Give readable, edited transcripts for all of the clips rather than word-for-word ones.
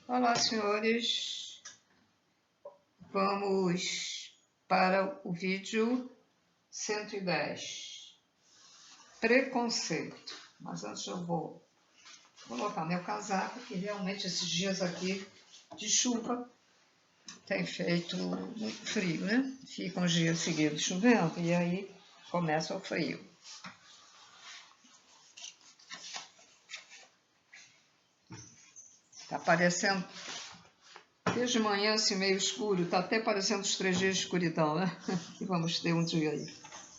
Olá, senhores. Vamos para o vídeo 110. Preconceito. Mas antes eu vou colocar meu casaco, que realmente esses dias aqui de chuva tem feito muito frio, né? Ficam uns dias seguidos chovendo e aí começa o frio. Tá parecendo, desde manhã assim meio escuro, tá até parecendo os 3 dias de escuridão, né? E vamos ter um dia aí.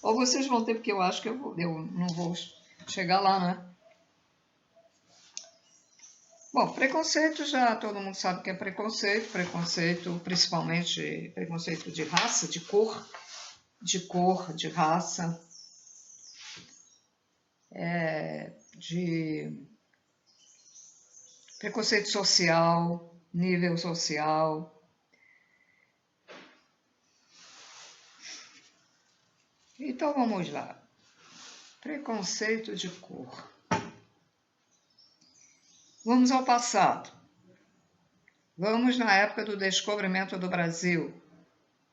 Ou vocês vão ter, porque eu acho que eu não vou chegar lá, né? Bom, preconceito já todo mundo sabe que é preconceito. Preconceito, principalmente preconceito de raça, de cor, de raça, de preconceito social, nível social. Então vamos lá. Preconceito de cor. Vamos ao passado. Vamos na época do descobrimento do Brasil,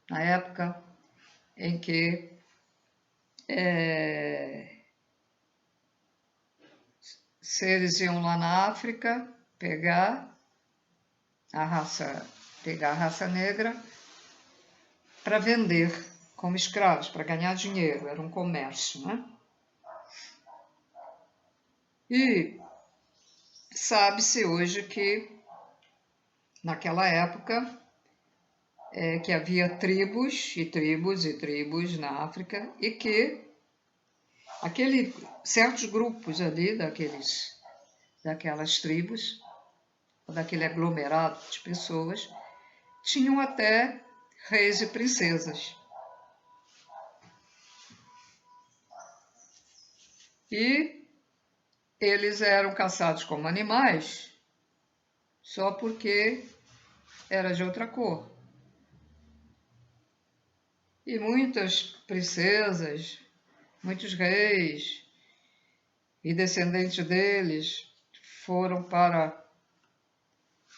na época em que seres iam lá na África pegar a raça negra para vender como escravos, para ganhar dinheiro, era um comércio, né? E sabe-se hoje que naquela época que havia tribos e tribos e tribos na África e que certos grupos ali daquelas tribos, daquele aglomerado de pessoas, tinham até reis e princesas. E eles eram caçados como animais só porque era de outra cor. E muitas princesas, muitos reis e descendentes deles foram para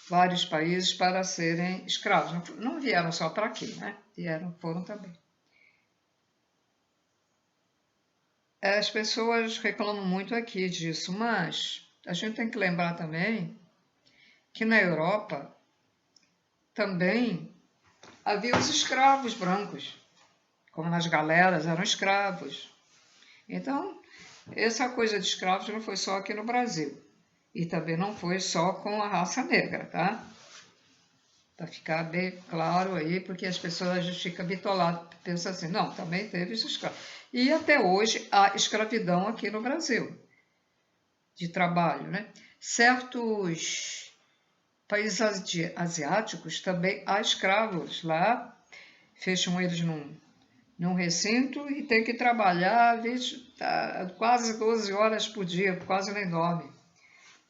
vários países para serem escravos. Não vieram só para aqui, né? Foram também. As pessoas reclamam muito aqui disso, mas a gente tem que lembrar também que na Europa também havia os escravos brancos, como nas galeras eram escravos. Então, essa coisa de escravos não foi só aqui no Brasil. E também não foi só com a raça negra, tá? Para ficar bem claro aí, porque as pessoas já ficam bitoladas, pensam assim, não, também teve os escravos. E até hoje há escravidão aqui no Brasil, de trabalho, né? Certos países asiáticos também há escravos lá, fecham eles num recinto e tem que trabalhar quase 12 horas por dia, quase nem dorme.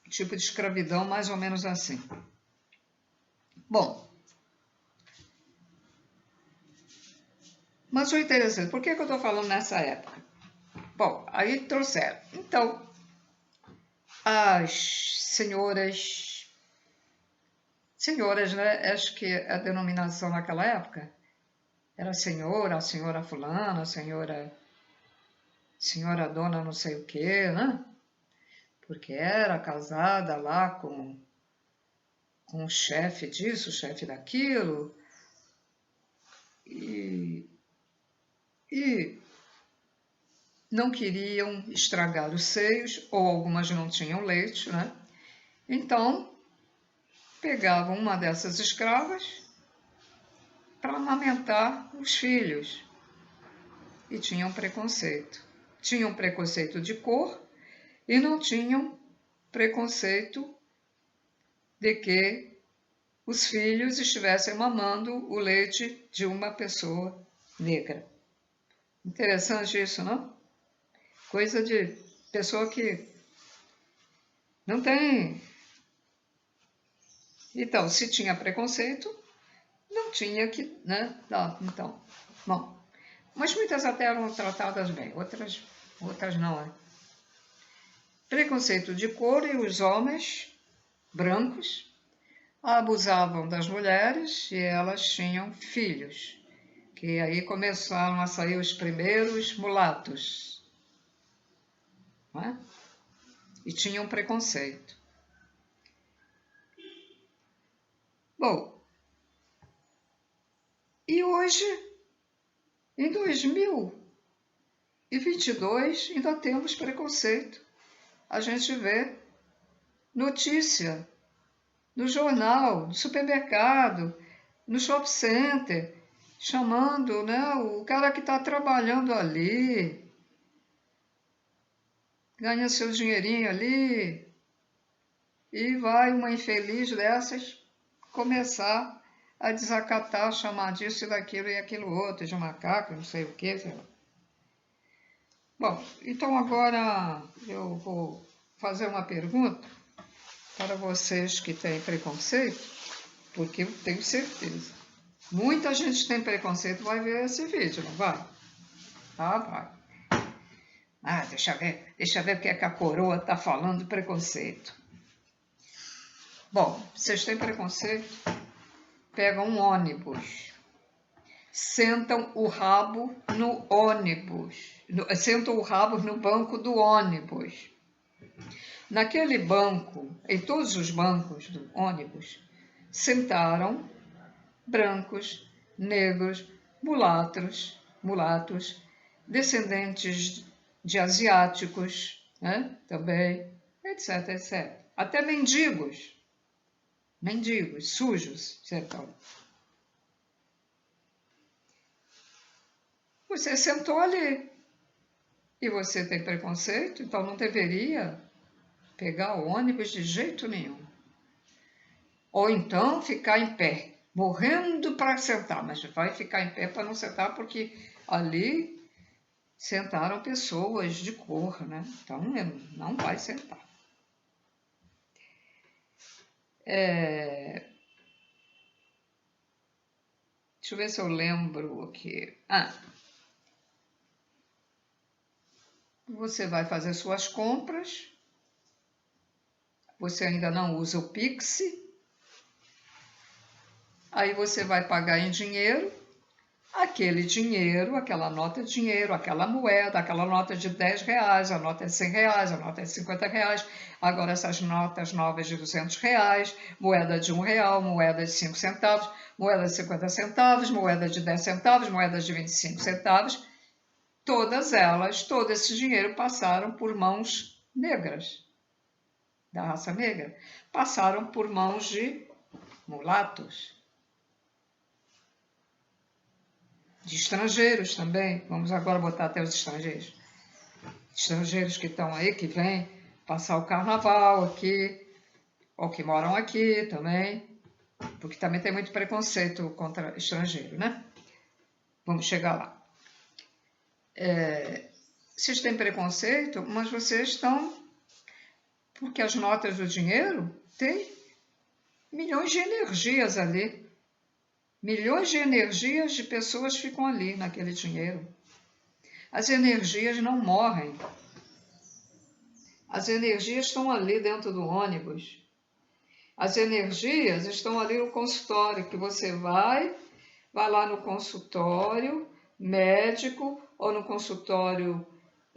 Tipo de escravidão mais ou menos assim. Bom, mas o interessante, por que eu estou falando nessa época? Bom, aí trouxeram. Então, as senhoras, né? Acho que a denominação naquela época era a senhora fulana, a senhora dona não sei o quê, né? Porque era casada lá com o chefe disso, o chefe daquilo, e não queriam estragar os seios, ou algumas não tinham leite, né? Então, pegavam uma dessas escravas para amamentar os filhos. E tinham preconceito. Tinham preconceito de cor e não tinham preconceito de que os filhos estivessem mamando o leite de uma pessoa negra. Interessante isso, não? Coisa de pessoa que não tem. Então, se tinha preconceito, não tinha que, né? Não, então, bom. Mas muitas até eram tratadas bem, outras não, né? Preconceito de cor e os homens brancos abusavam das mulheres e elas tinham filhos, que aí começaram a sair os primeiros mulatos, não é? E tinham preconceito. Bom, e hoje, em 2022, ainda temos preconceito. A gente vê notícia no jornal, no supermercado, no shopping center, chamando, né, o cara que está trabalhando ali, ganha seu dinheirinho ali, e vai uma infeliz dessas começar a desacatar, chamar disso e daquilo e aquilo outro, de macaco, não sei o que, sei lá. Bom, então agora eu vou fazer uma pergunta para vocês que têm preconceito, porque eu tenho certeza. Muita gente tem preconceito, vai ver esse vídeo, não vai? Ah, vai. Ah, deixa eu ver o que é que a coroa está falando de preconceito. Bom, vocês têm preconceito? Pegam um ônibus, sentam o rabo no ônibus, sentam o rabo no banco do ônibus. Naquele banco, em todos os bancos do ônibus, sentaram brancos, negros, mulatos, descendentes de asiáticos, né? Também, etc, etc. Até mendigos, sujos, sentam. Você sentou ali e você tem preconceito, então não deveria pegar o ônibus de jeito nenhum. Ou então ficar em pé, morrendo para sentar, mas vai ficar em pé para não sentar porque ali sentaram pessoas de cor, né? Então não vai sentar. Deixa eu ver se eu lembro aqui. Você vai fazer suas compras, você ainda não usa o Pix, aí você vai pagar em dinheiro, aquele dinheiro, aquela nota de dinheiro, aquela moeda, aquela nota de R$10, a nota de R$100, a nota de R$50, agora essas notas novas de R$200, moeda de R$1, moeda de 5 centavos, moeda de 50 centavos, moeda de 10 centavos, moeda de 25 centavos, todas elas, todo esse dinheiro passaram por mãos negras, da raça negra, passaram por mãos de mulatos, de estrangeiros também, vamos agora botar até os estrangeiros que estão aí, que vêm passar o carnaval aqui, ou que moram aqui também, porque também tem muito preconceito contra estrangeiro, né? Vamos chegar lá. Vocês têm preconceito, mas vocês estão, porque as notas do dinheiro têm milhões de energias ali, milhões de energias de pessoas ficam ali naquele dinheiro. As energias não morrem. As energias estão ali dentro do ônibus. As energias estão ali no consultório, que você vai lá no consultório médico ou no consultório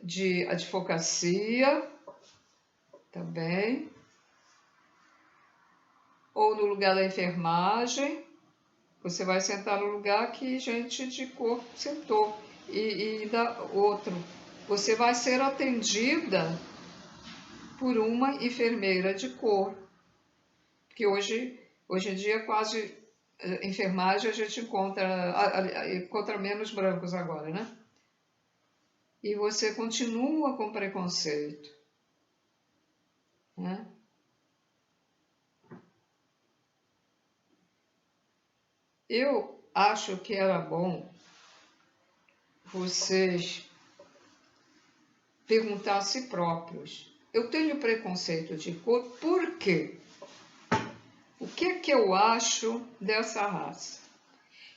de advocacia também, ou no lugar da enfermagem. Você vai sentar no lugar que gente de cor sentou e da outro. Você vai ser atendida por uma enfermeira de cor, porque hoje em dia quase enfermagem a gente encontra menos brancos agora, né? E você continua com preconceito, né? Eu acho que era bom vocês perguntar a si próprios: eu tenho preconceito de cor, por quê? O que é que eu acho dessa raça?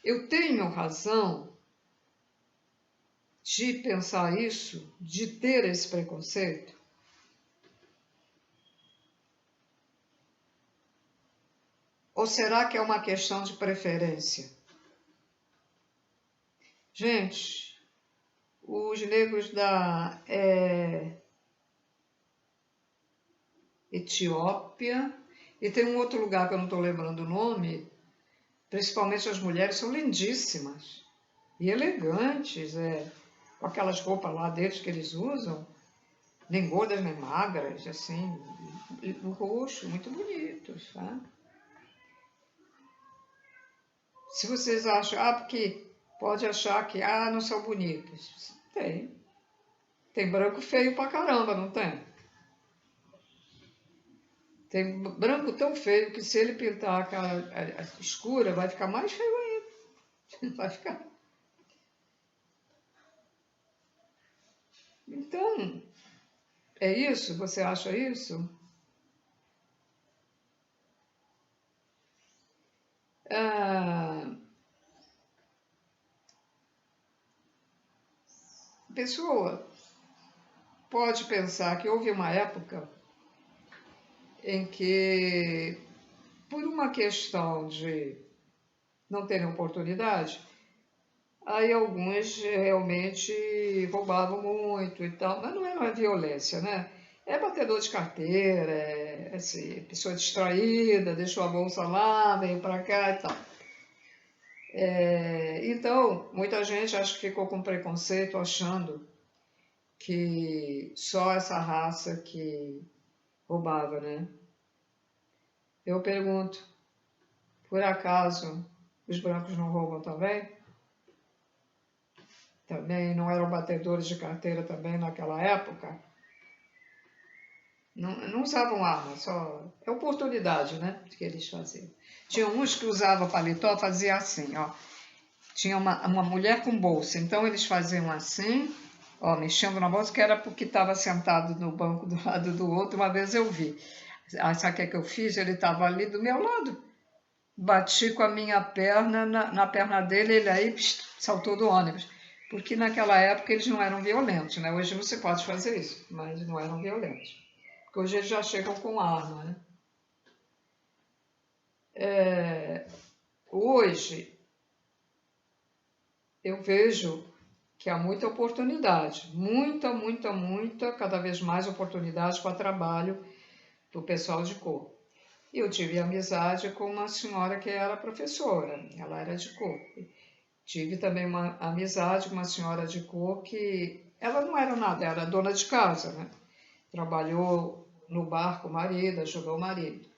Eu tenho razão de pensar isso, de ter esse preconceito? Ou será que é uma questão de preferência? Gente, os negros da Etiópia, e tem um outro lugar que eu não estou lembrando o nome, principalmente as mulheres, são lindíssimas e elegantes, com aquelas roupas lá deles que eles usam, nem gordas nem magras, assim, no rosto, muito bonitos, tá? Se vocês acham, porque pode achar que, não são bonitos. Tem. Tem branco feio pra caramba, não tem? Tem branco tão feio que se ele pintar a cara escura, vai ficar mais feio ainda. Vai ficar. Então, é isso? Você acha isso? A pessoa pode pensar que houve uma época em que, por uma questão de não terem oportunidade, aí alguns realmente roubavam muito e tal, mas não era uma violência, né? É batedor de carteira, assim, pessoa distraída, deixou a bolsa lá, veio para cá e tal. Então, muita gente acho que ficou com preconceito achando que só essa raça que roubava, né? Eu pergunto, por acaso os brancos não roubam também? Também não eram batedores de carteira também naquela época? Não usavam arma, só é oportunidade, né, que eles faziam. Tinha uns que usavam paletó, fazia assim, ó. Tinha uma mulher com bolsa, então eles faziam assim, ó, mexendo na bolsa, que era porque estava sentado no banco do lado do outro. Uma vez eu vi. Sabe o que eu fiz? Ele estava ali do meu lado. Bati com a minha perna na perna dele, ele aí saltou do ônibus. Porque naquela época eles não eram violentos, né? Hoje você pode fazer isso, mas não eram violentos. Porque hoje eles já chegam com arma, né? Hoje eu vejo que há muita oportunidade, muita, cada vez mais oportunidade para trabalho do pessoal de cor. Eu tive amizade com uma senhora que era professora, ela era de cor. Tive também uma amizade com uma senhora de cor que ela não era nada, era dona de casa, né? Trabalhou no bar com o marido, ajudou o marido.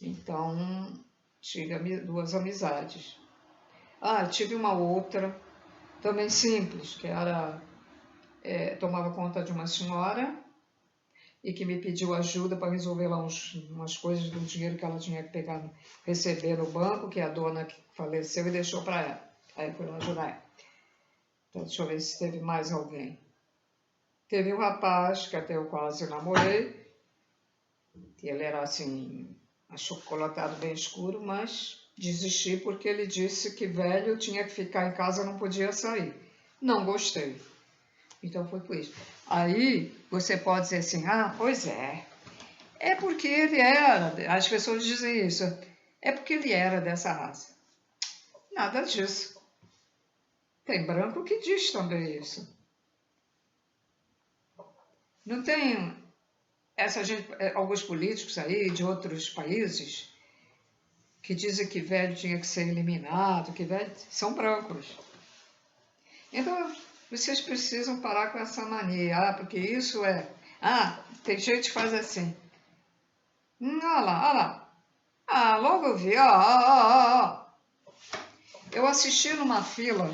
Então, tive duas amizades. Tive uma outra, também simples, que era, tomava conta de uma senhora e que me pediu ajuda para resolver lá umas coisas do dinheiro que ela tinha que pegar, receber no banco, que a dona que faleceu e deixou para ela. Aí foi lá ajudar ela. Então, deixa eu ver se teve mais alguém. Teve um rapaz que até eu quase namorei, que ele era assim, achocolatado bem escuro, mas desisti porque ele disse que velho tinha que ficar em casa, não podia sair. Não gostei. Então foi por isso. Aí você pode dizer assim, pois é. É porque ele era, as pessoas dizem isso, é porque ele era dessa raça. Nada disso. Tem branco que diz também isso. Não tem essa gente, alguns políticos aí de outros países que dizem que velho tinha que ser eliminado, que velho são brancos. Então, vocês precisam parar com essa mania, porque isso é... tem gente que faz assim. Olha lá. Logo eu vi, Eu assisti numa fila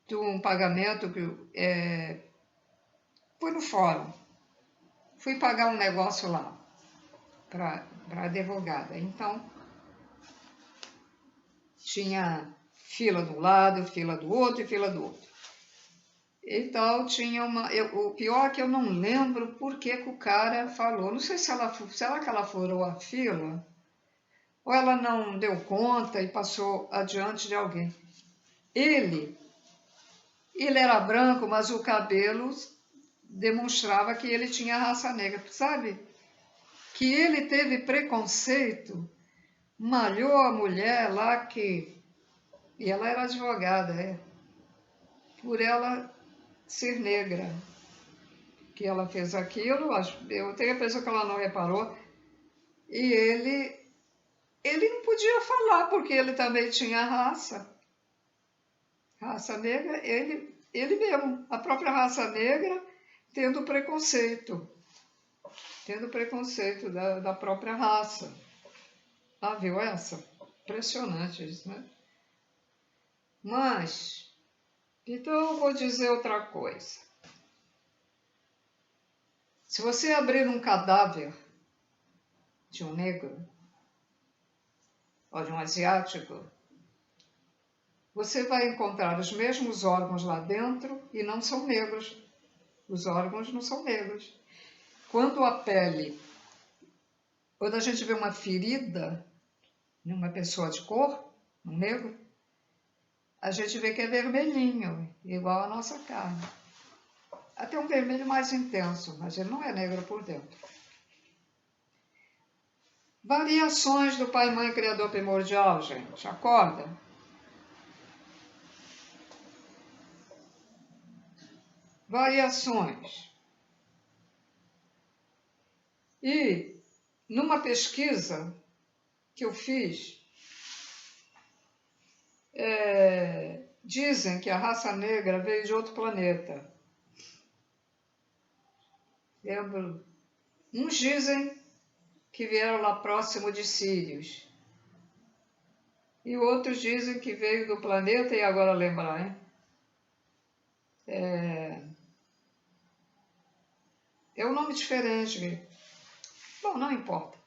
de um pagamento que fui no fórum. Fui pagar um negócio lá para advogada. Então, tinha fila de um lado, fila do outro e fila do outro. Então, tinha o pior é que eu não lembro por que o cara falou. Não sei será que ela furou a fila ou ela não deu conta e passou adiante de alguém. Ele era branco, mas o cabelo demonstrava que ele tinha raça negra, sabe? que ele teve preconceito, malhou a mulher lá que... E ela era advogada, por ela ser negra. Que ela fez aquilo, eu tenho a impressão que ela não reparou, e ele não podia falar, porque ele também tinha raça negra, ele mesmo, a própria raça negra, tendo preconceito da própria raça. Ah, viu essa? Impressionante isso, né? Mas, então eu vou dizer outra coisa. Se você abrir um cadáver de um negro, ou de um asiático, você vai encontrar os mesmos órgãos lá dentro e não são negros. Os órgãos não são negros. Quando a gente vê uma ferida numa pessoa de cor, um negro, a gente vê que é vermelhinho, igual a nossa carne. Até um vermelho mais intenso, mas ele não é negro por dentro. Variações do Pai, Mãe, Criador primordial, gente. Acorda. Variações. E numa pesquisa que eu fiz, dizem que a raça negra veio de outro planeta. Uns dizem que vieram lá próximo de Sírios. E outros dizem que veio do planeta, e agora lembrar, hein? É um nome diferente. Bom, não importa.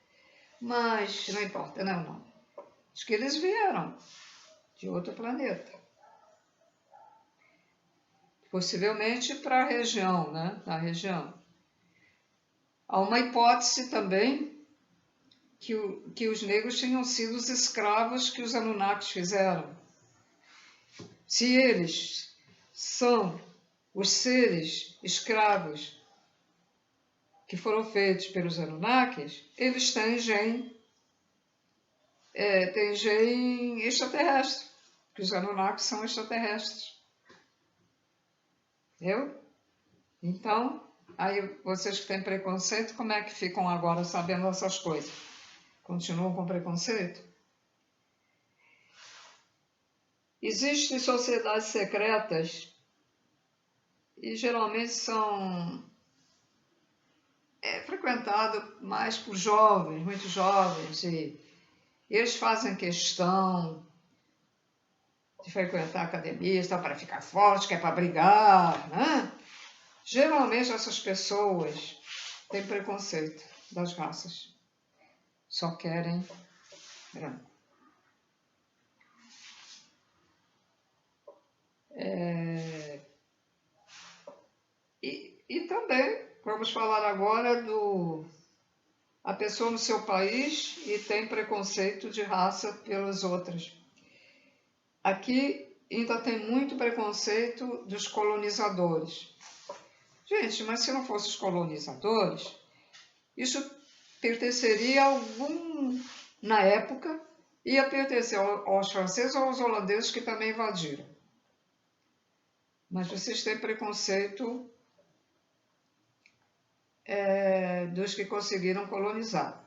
Mas não importa, não é o nome. Diz que eles vieram de outro planeta. Possivelmente para a região, né? Na região. Há uma hipótese também que os negros tinham sido os escravos que os Anunnakis fizeram. Se eles são os seres escravos que foram feitos pelos Anunnakis, eles têm gene extraterrestre, porque os Anunnakis são extraterrestres. Entendeu? Então, aí vocês que têm preconceito, como é que ficam agora sabendo essas coisas? Continuam com preconceito? Existem sociedades secretas e geralmente são frequentadas mais por jovens, muito jovens, e eles fazem questão de frequentar academias para ficar forte, que é para brigar, né? Geralmente essas pessoas têm preconceito das raças, só querem branco. E também vamos falar agora a pessoa no seu país e tem preconceito de raça pelas outras. Aqui ainda tem muito preconceito dos colonizadores. Gente, mas se não fossem os colonizadores, isso pertenceria a na época, ia pertencer aos franceses ou aos holandeses que também invadiram. Mas vocês têm preconceito dos que conseguiram colonizar.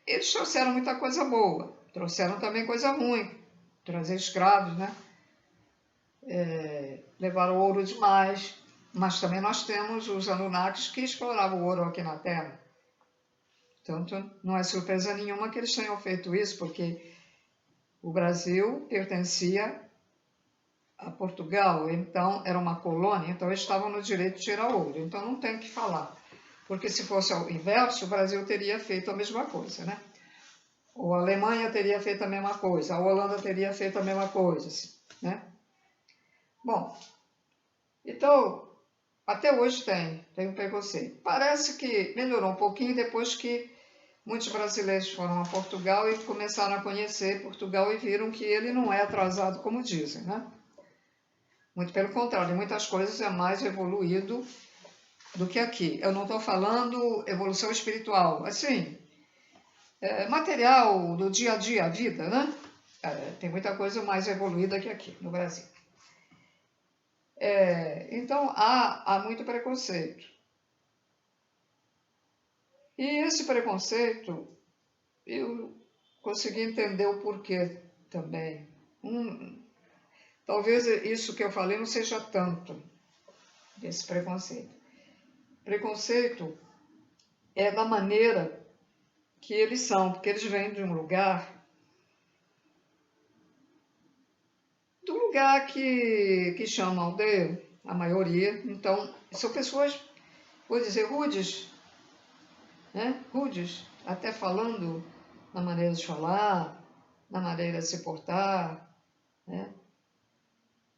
Eles trouxeram muita coisa boa, trouxeram também coisa ruim, trazer escravos, né? Levaram ouro demais, mas também nós temos os Anunnakis que exploravam o ouro aqui na Terra. Portanto, não é surpresa nenhuma que eles tenham feito isso, porque o Brasil pertencia a Portugal, então era uma colônia, então eles estavam no direito de tirar ouro, então não tem o que falar, porque se fosse o inverso, o Brasil teria feito a mesma coisa, né? Ou a Alemanha teria feito a mesma coisa, a Holanda teria feito a mesma coisa, né? Bom, então, até hoje tem um preconceito. Parece que melhorou um pouquinho depois que muitos brasileiros foram a Portugal e começaram a conhecer Portugal e viram que ele não é atrasado como dizem, né? Muito pelo contrário, em muitas coisas é mais evoluído do que aqui. Eu não estou falando evolução espiritual, assim, material do dia a dia, a vida, né? Tem muita coisa mais evoluída que aqui no Brasil. Então, há muito preconceito. E esse preconceito, eu consegui entender o porquê também. Talvez isso que eu falei não seja tanto desse preconceito. Preconceito é da maneira que eles são, porque eles vêm de um lugar que chama aldeia, a maioria. Então, são pessoas, vou dizer, rudes, né? Rudes, até falando na maneira de falar, na maneira de se portar, né?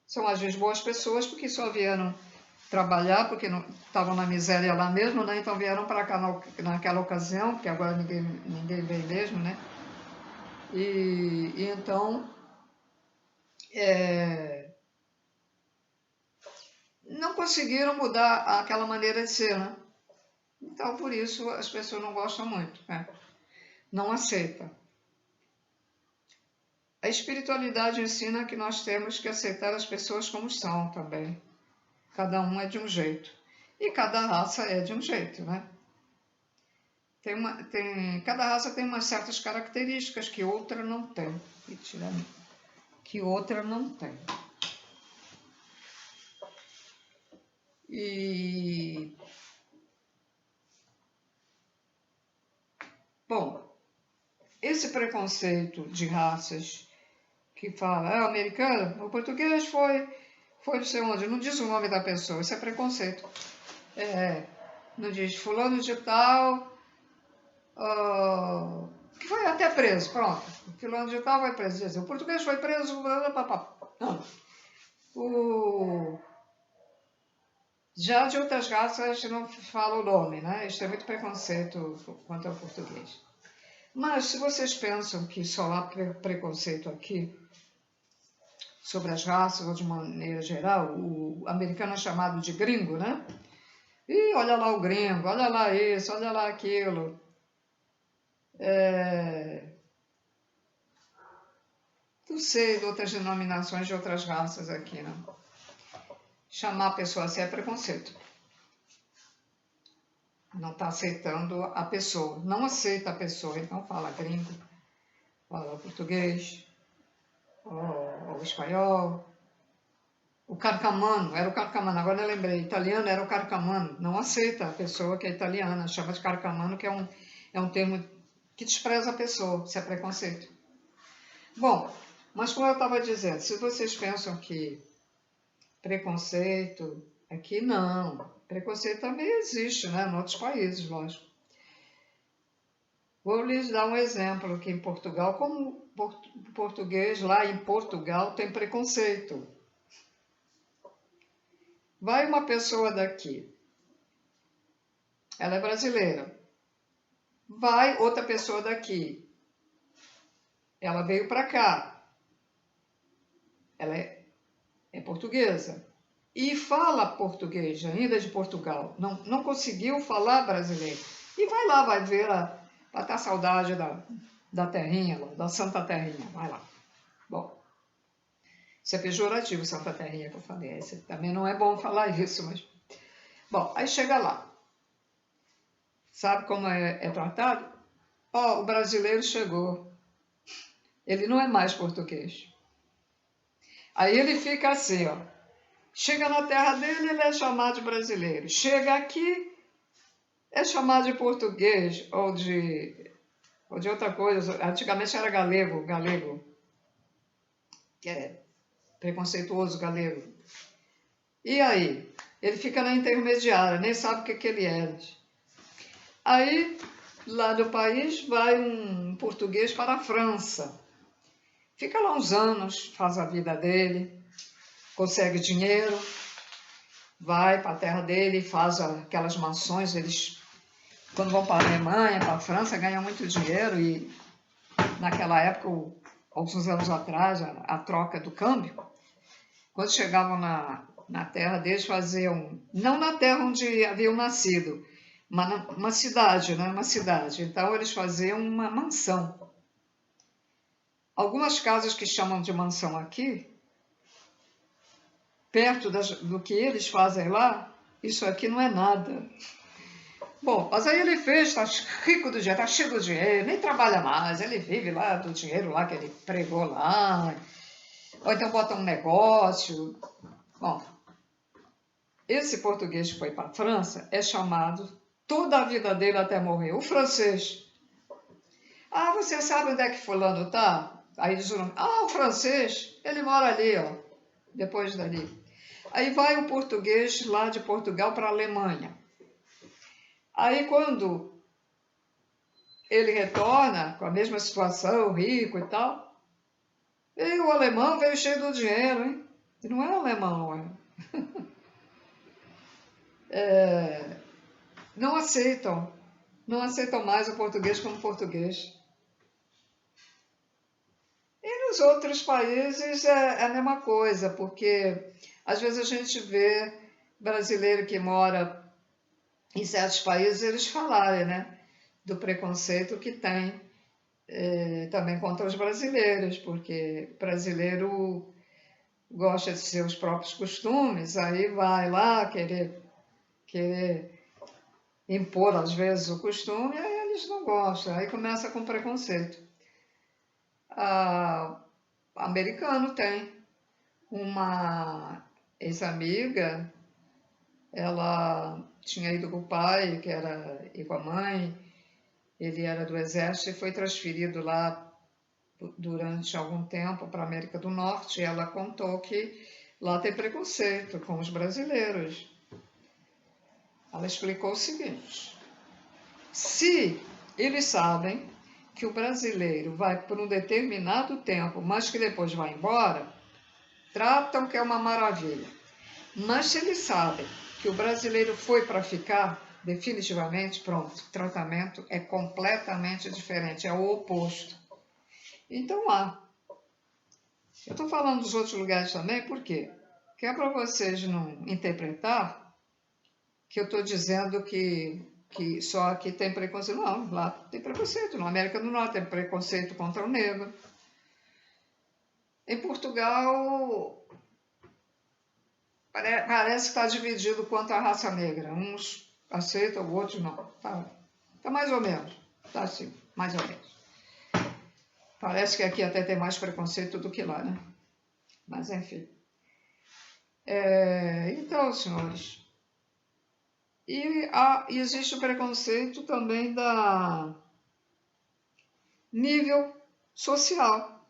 São às vezes boas pessoas porque só vieram trabalhar, porque não estavam na miséria lá mesmo, né? Então vieram para cá naquela ocasião, porque agora ninguém vem mesmo, né? E então não conseguiram mudar aquela maneira de ser, né? Então por isso as pessoas não gostam muito, né? Não aceitam. A espiritualidade ensina que nós temos que aceitar as pessoas como são também. Cada um é de um jeito. E cada raça é de um jeito, né? Cada raça tem umas certas características que outra não tem. Que outra não tem. E... Bom, esse preconceito de raças que fala, o americano, o português foi não sei onde, não diz o nome da pessoa, isso é preconceito. Não diz fulano de tal, que foi até preso, pronto. Fulano de tal foi preso. Diz, o português foi preso, não. Já de outras raças não fala o nome, né? Isso é muito preconceito quanto ao português. Mas se vocês pensam que só há preconceito aqui sobre as raças, ou de maneira geral, o americano é chamado de gringo, né? E olha lá o gringo, olha lá isso, olha lá aquilo. Não sei de outras denominações de outras raças aqui, né? Chamar a pessoa assim é preconceito. Não está aceitando a pessoa. Não aceita a pessoa, então fala gringo, fala português, ou espanhol. O carcamano, era o carcamano, agora eu lembrei, italiano era o carcamano. Não aceita a pessoa que é italiana, chama de carcamano, que é um termo que despreza a pessoa, isso é preconceito. Bom, mas como eu estava dizendo, se vocês pensam que preconceito, aqui não. Preconceito também existe, né? Em outros países, lógico. Vou lhes dar um exemplo aqui em Portugal, como o português lá em Portugal tem preconceito. Vai uma pessoa daqui, ela é brasileira. Vai outra pessoa daqui, ela veio para cá, ela é portuguesa. E fala português, ainda de Portugal, não conseguiu falar brasileiro. E vai lá, vai ver, vai estar saudade da terrinha, da Santa Terrinha, vai lá. Bom, isso é pejorativo, Santa Terrinha, que eu falei. Também não é bom falar isso, mas... Bom, aí chega lá. Sabe como é tratado? O brasileiro chegou. Ele não é mais português. Aí ele fica assim, ó. Chega na terra dele, ele é chamado de brasileiro. Chega aqui, é chamado de português ou de outra coisa. Antigamente era galego, que é preconceituoso galego. E aí? Ele fica na intermediária, nem sabe o que ele é. Aí, lá do país, vai um português para a França. Fica lá uns anos, faz a vida dele, consegue dinheiro, vai para a terra dele, faz aquelas mansões. Eles, quando vão para a Alemanha, para a França, ganham muito dinheiro. E naquela época, alguns anos atrás, a troca do câmbio, quando chegavam Na terra deles faziam, não na terra onde haviam nascido, mas uma cidade, né? Uma cidade. Então eles faziam uma mansão. Algumas casas que chamam de mansão aqui, perto do que eles fazem lá, isso aqui não é nada. Bom, mas aí ele fez, tá rico do dinheiro, tá cheio do dinheiro, nem trabalha mais, ele vive lá do dinheiro lá que ele pregou lá, ou então bota um negócio. Bom, esse português que foi para a França é chamado toda a vida dele até morrer, o francês. Ah, você sabe onde é que fulano tá? Aí diz o nome, o francês, ele mora ali, ó, depois dali. Aí vai o português lá de Portugal para a Alemanha. Aí quando ele retorna com a mesma situação, rico e tal, e o alemão veio cheio do dinheiro, hein? E não é alemão, não aceitam mais o português como português. E nos outros países é a mesma coisa, porque às vezes a gente vê brasileiro que mora em certos países, eles falarem, né, do preconceito que tem também contra os brasileiros, porque brasileiro gosta de seus próprios costumes, aí vai lá querer impor às vezes o costume, aí eles não gostam, aí começa com preconceito. Americano tem uma ex-amiga, ela tinha ido com o pai, que era, e com a mãe, ele era do exército e foi transferido lá durante algum tempo para a América do Norte, e ela contou que lá tem preconceito com os brasileiros. Ela explicou o seguinte: se eles sabem que o brasileiro vai por um determinado tempo, mas que depois vai embora, tratam que é uma maravilha. Mas se eles sabem que o brasileiro foi para ficar, definitivamente, pronto, o tratamento é completamente diferente, é o oposto. Então lá. Eu estou falando dos outros lugares também, por quê? Porque é para vocês não interpretar que eu estou dizendo que só aqui tem preconceito. Não, lá tem preconceito. Na América do Norte tem preconceito contra o negro. Em Portugal, parece que está dividido quanto à raça negra. Uns aceitam, outros não. Tá mais ou menos. Tá assim, mais ou menos. Parece que aqui até tem mais preconceito do que lá, né? Mas, enfim. Então, senhores, e existe o preconceito também da nível social.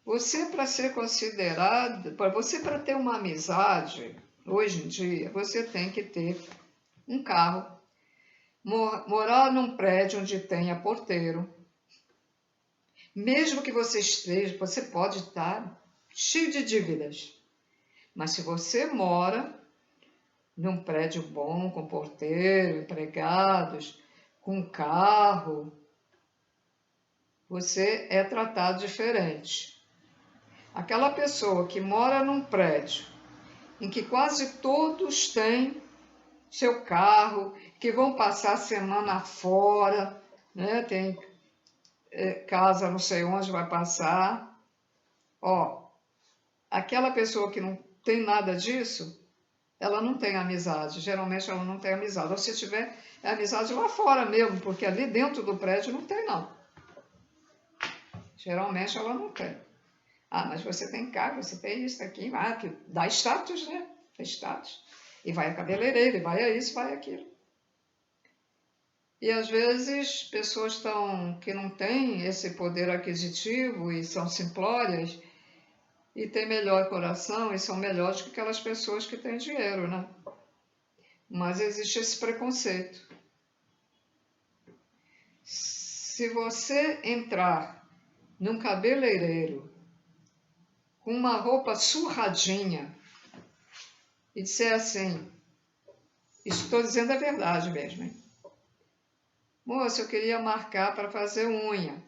Você, para ser considerado, para ter uma amizade, hoje em dia, você tem que ter um carro, morar num prédio onde tenha porteiro. Mesmo que você pode estar cheio de dívidas, mas se você mora num prédio bom, com porteiro, empregados, com carro, você é tratado diferente. Aquela pessoa que mora num prédio em que quase todos têm seu carro, que vão passar a semana fora, né? Tem casa não sei onde vai passar. Aquela pessoa que não tem nada disso, ela não tem amizade. Geralmente ela não tem amizade. Ou se tiver, é amizade lá fora mesmo, porque ali dentro do prédio não tem, não. Geralmente ela não tem. Mas você tem carro, você tem isso aqui, que dá status, né? Dá status. E vai a cabeleireira, e vai a isso, vai aquilo. E às vezes pessoas que não têm esse poder aquisitivo e são simplórias e têm melhor coração e são melhores que aquelas pessoas que têm dinheiro, né? Mas existe esse preconceito. Se você entrar num cabeleireiro com uma roupa surradinha e disser assim, estou dizendo a verdade mesmo, hein? Moça, eu queria marcar para fazer unha.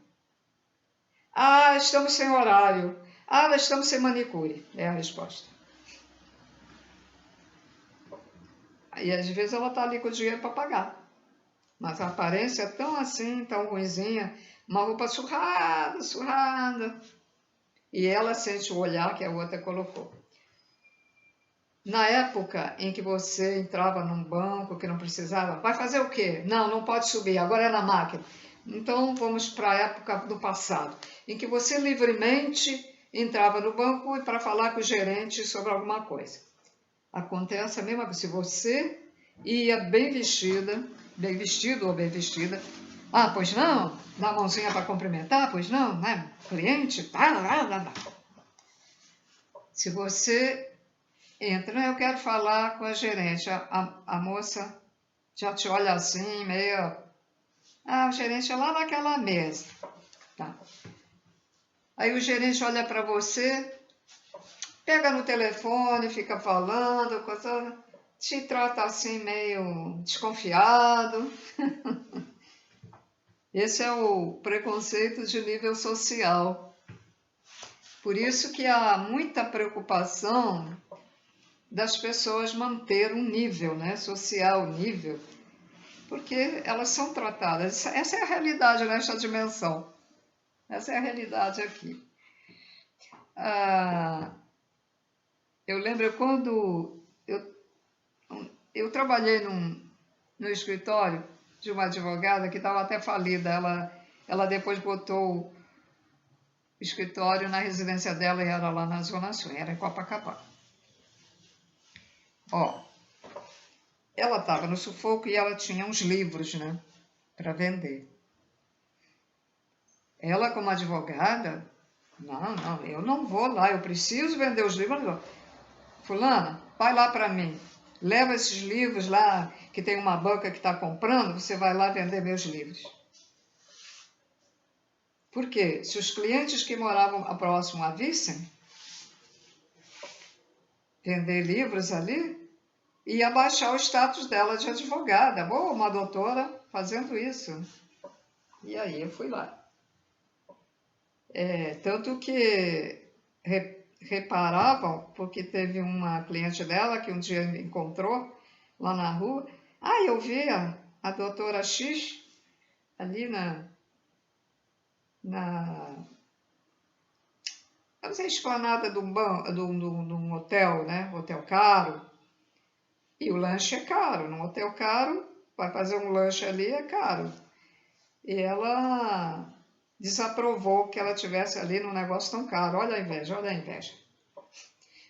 Estamos sem horário. Ah, nós estamos sem manicure, é a resposta. E às vezes ela está ali com o dinheiro para pagar. Mas a aparência é tão assim, tão ruinzinha, uma roupa surrada, surrada. E ela sente o olhar que a outra colocou. Na época em que você entrava num banco que não precisava, vai fazer o quê? Não, não pode subir, agora é na máquina. Então vamos para a época do passado, em que você livremente entrava no banco para falar com o gerente sobre alguma coisa. Acontece a mesma coisa. Se você ia bem vestida, bem vestido ou bem vestida, ah, pois não? Dá a mãozinha para cumprimentar, pois não, né? Cliente, Se você entra, eu quero falar com a gerente, a moça já te olha assim, meio... Ah, o gerente é lá naquela mesa. Tá. Aí o gerente olha para você, pega no telefone, fica falando, coisa, te trata assim meio desconfiado. Esse é o preconceito de nível social. Por isso que há muita preocupação das pessoas manter um nível, né, social, nível, porque elas são tratadas. Essa é a realidade nesta dimensão. Essa é a realidade aqui. Eu lembro quando eu trabalhei no escritório de uma advogada que estava até falida. Ela depois botou o escritório na residência dela e era lá na Zona Sul, era em Copacabana. Ó, ela estava no sufoco e ela tinha uns livros, né, para vender. Ela, como advogada, não, eu não vou lá, eu preciso vender os livros. Fulana, vai lá para mim, leva esses livros lá, que tem uma banca que está comprando, você vai lá vender meus livros. Por quê? Se os clientes que moravam próximo a vissem vender livros ali, ia baixar o status dela de advogada. Boa, uma doutora fazendo isso. E aí eu fui lá. Tanto que reparavam, porque teve uma cliente dela que um dia me encontrou lá na rua. Ah, eu vi a doutora X ali eu não sei, esplanada de um hotel, né? Hotel caro. E o lanche é caro. Num hotel caro, vai fazer um lanche ali, é caro. E ela desaprovou que ela tivesse ali num negócio tão caro. Olha a inveja, olha a inveja.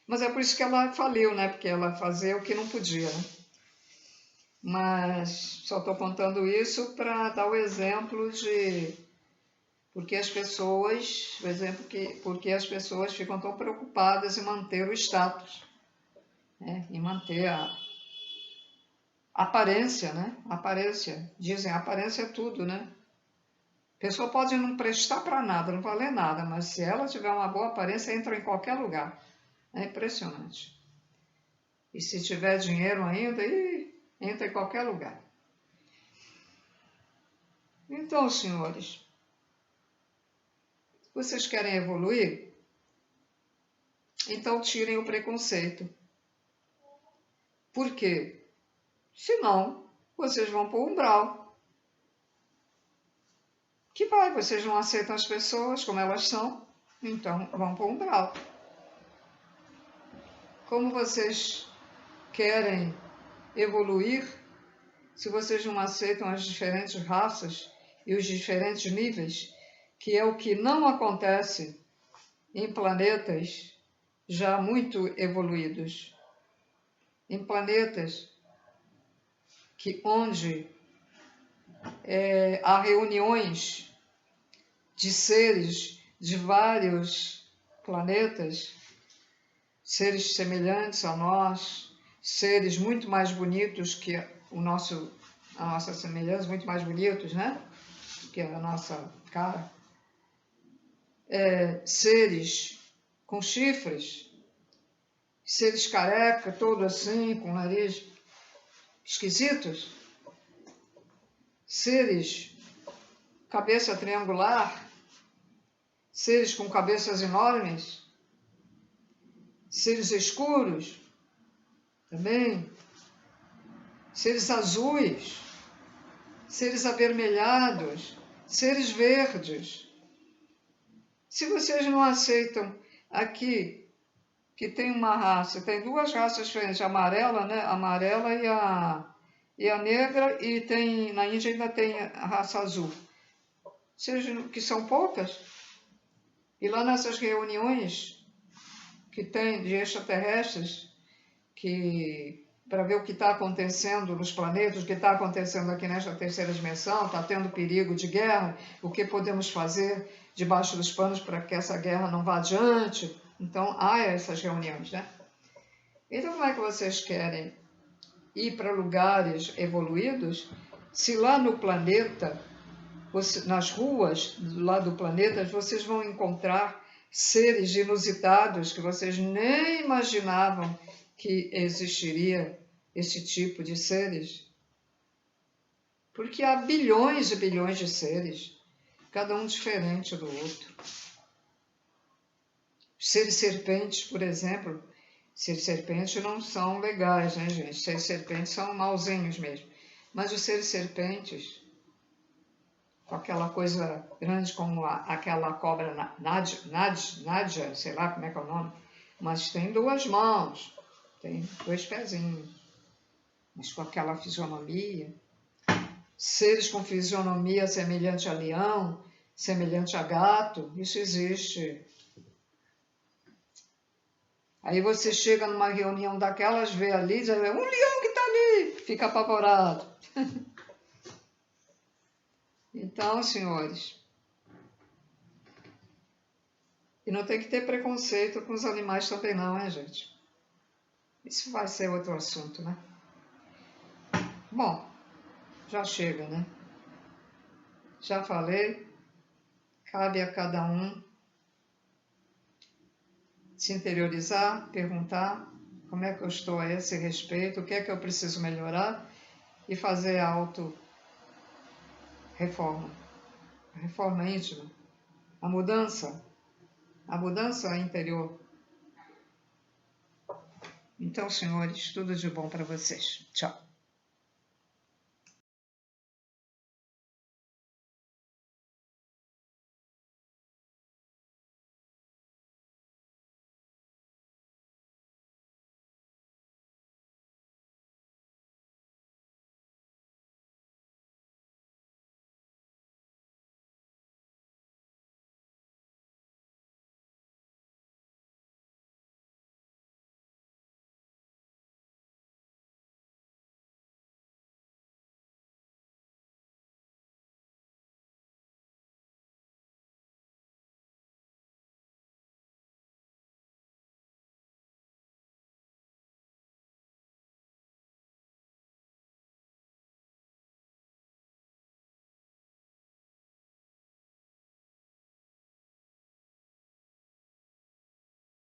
Mas é por isso que ela faliu, né? Porque ela fazia o que não podia, né? Mas só estou contando isso para dar o exemplo de porque as pessoas, por exemplo, porque as pessoas ficam tão preocupadas em manter o status, né? Em manter a aparência, né? Aparência. Dizem, aparência é tudo, né? A pessoa pode não prestar para nada, não valer nada, mas se ela tiver uma boa aparência, entra em qualquer lugar. É impressionante. E se tiver dinheiro ainda, entra em qualquer lugar. Então, senhores, vocês querem evoluir? Então tirem o preconceito. Por quê? Senão, vocês vão para o umbral. Vocês não aceitam as pessoas como elas são, então vão para o umbral. Como vocês querem evoluir se vocês não aceitam as diferentes raças e os diferentes níveis, que é o que não acontece em planetas já muito evoluídos, em planetas onde há reuniões de seres de vários planetas, seres semelhantes a nós, seres muito mais bonitos que a nossa semelhança, muito mais bonitos, né? Que a nossa cara. Seres com chifres, seres careca, todo assim, com nariz esquisitos, seres cabeça triangular, seres com cabeças enormes, seres escuros também, seres azuis, seres avermelhados, seres verdes. Se vocês não aceitam aqui que tem uma raça, tem duas raças diferentes, a amarela, né? A amarela e a negra, e tem, na Índia ainda tem a raça azul. Que são poucas. E lá nessas reuniões que tem de extraterrestres, para ver o que está acontecendo nos planetas, o que está acontecendo aqui nesta terceira dimensão, está tendo perigo de guerra, o que podemos fazer debaixo dos panos para que essa guerra não vá adiante. Então, há essas reuniões, né? Então, como é que vocês querem ir para lugares evoluídos se lá no planeta, nas ruas lá do planeta, vocês vão encontrar seres inusitados que vocês nem imaginavam que existiria esse tipo de seres? Porque há bilhões e bilhões de seres, cada um diferente do outro. Seres serpentes, por exemplo, seres serpentes não são legais, né, gente? Seres serpentes são mauzinhos mesmo. Mas os seres serpentes, com aquela coisa grande como aquela cobra Nadia, sei lá como é que é o nome, mas tem duas mãos, tem dois pezinhos, mas com aquela fisionomia. Seres com fisionomia semelhante a leão, semelhante a gato, isso existe. Aí você chega numa reunião daquelas, vê ali, diz, um leão que está ali, fica apavorado. Então, senhores, e não tem que ter preconceito com os animais também não, hein, gente? Isso vai ser outro assunto, né? Bom, já chega, né? Já falei, cabe a cada um se interiorizar, perguntar como é que eu estou a esse respeito, o que é que eu preciso melhorar e fazer a auto-reforma, a reforma íntima, a mudança interior. Então, senhores, tudo de bom para vocês. Tchau.